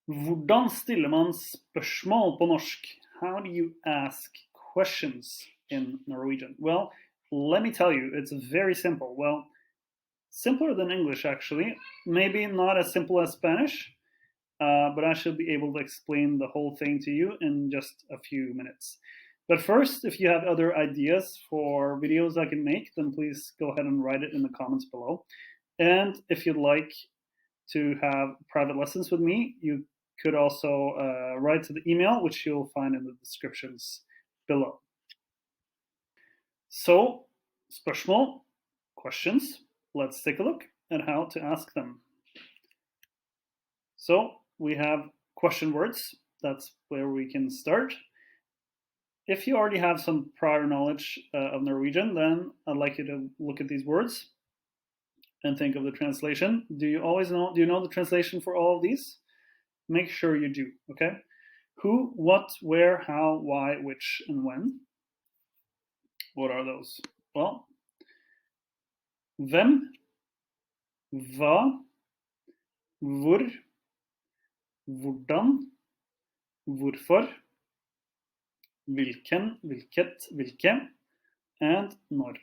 Hvordan stiller man spørsmål på norsk? How do you ask questions in Norwegian? Well, let me tell you, it's very simple. Well, simpler than English, actually. Maybe not as simple as Spanish, but I should be able to explain the whole thing to you in just a few minutes. But first, if you have other ideas for videos I can make, then please go ahead and write it in the comments below. And if you'd like to have private lessons with me, you could also write to the email, which you'll find in the descriptions below. So, spørsmål, questions. Let's take a look at how to ask them. So, we have question words. That's where we can start. If you already have some prior knowledge of Norwegian, then I'd like you to look at these words and think of the translation. Do you know the translation for all of these? Make sure you do, okay? Who, what, where, how, why, which, and when. What are those? Well, hvem, hva, hvor, hvordan, hvorfor, hvilken, hvilket, hvilke, and når.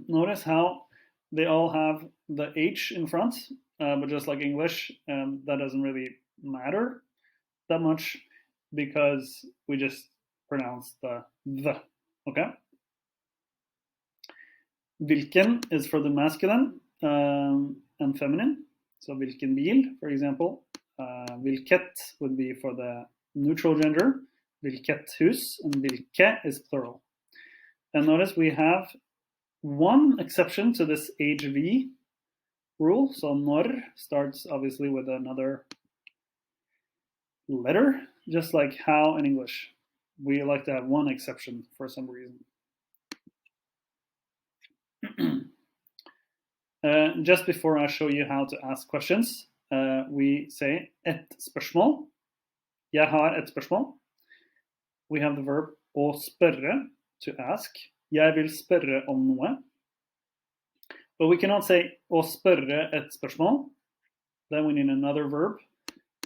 Notice how they all have the H in front, but just like English, that doesn't really matter that much because we just pronounce the, okay? Hvilken is for the masculine and feminine. So hvilken bil, for example. Hvilket would be for the neutral gender. Hvilket hus, and hvilke is plural. And notice we have one exception to this HV rule. So når starts obviously with another letter, just like how in English. We like to have one exception for some reason. Just before I show you how to ask questions, we say et spørsmål. Jeg har et spørsmål. We have the verb å spørre, to ask. Jeg vil spørre om noe. But we cannot say å spørre et spørsmål. Then we need another verb.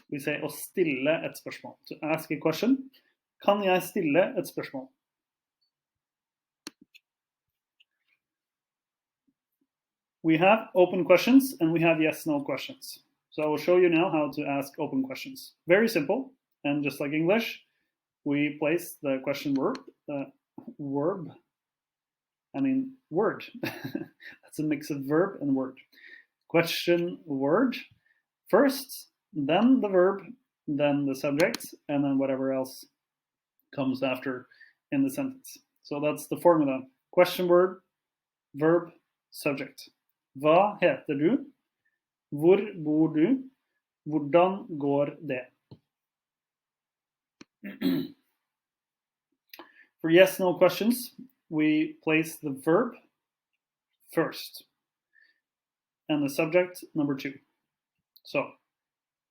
We say å stille et spørsmål, to ask a question. Kan jeg stille et spørsmål? We have open questions and we have yes/no questions. So I will show you now how to ask open questions. Very simple, and just like English, we place the question word. Word. That's a mix of verb and word. Question word first, then the verb, then the subject, and then whatever else comes after in the sentence. So that's the formula. Question word, verb, subject. Hva heter du? Hvor bor du? Hvordan går det? For yes/no questions, we place the verb first and the subject number 2. So,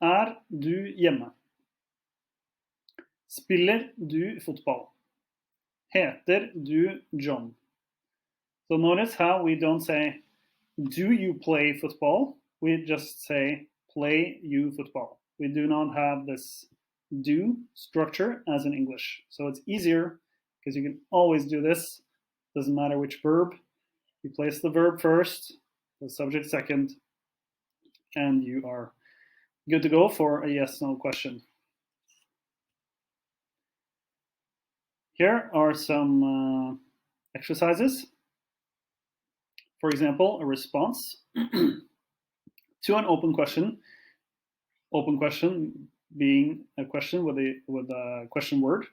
er du hjemme? Spiller du fotball? Heter du John? So notice how we don't say, do you play football? We just say, play you football. We do not have this do structure as in English. So it's easier because you can always do this. Doesn't matter which verb. You place the verb first, the subject second, and you are good to go for a yes/no question. Here are some exercises. For example, a response to an open question being a question with a question word.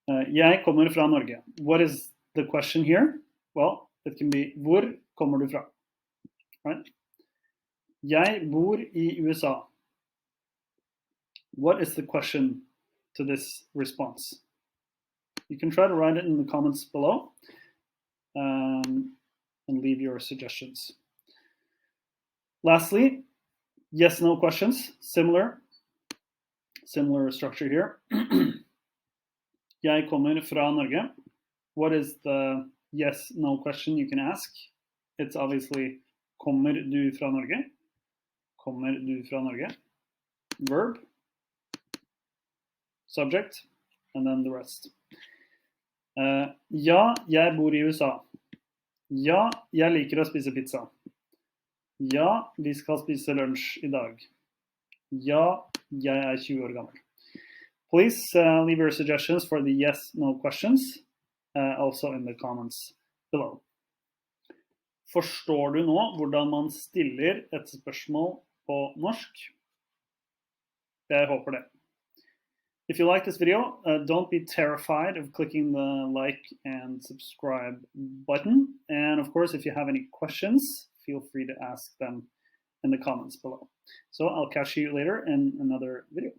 Jeg kommer fra Norge. What is the question here? Well, it can be hvor kommer du fra? Right? Jeg bor i USA. What is the question to this response? You can try to write it in the comments below and leave your suggestions. Lastly, yes/no questions, similar structure here. Jeg kommer fra Norge. What is the yes/no question you can ask? It's obviously kommer du fra Norge? Kommer du fra Norge? Verb, subject, and then the rest. Ja, jeg bor I USA. Ja, jeg liker å spise pizza. Ja, vi skal spise lunsj I dag. Ja, jeg 20 år gammel. Please leave your suggestions for the yes/no questions, also in the comments below. Forstår du nå hvordan man stiller et spørsmål på norsk? Jeg håper det. If you like this video, don't be terrified of clicking the like and subscribe button. And of course, if you have any questions, feel free to ask them in the comments below. So I'll catch you later in another video.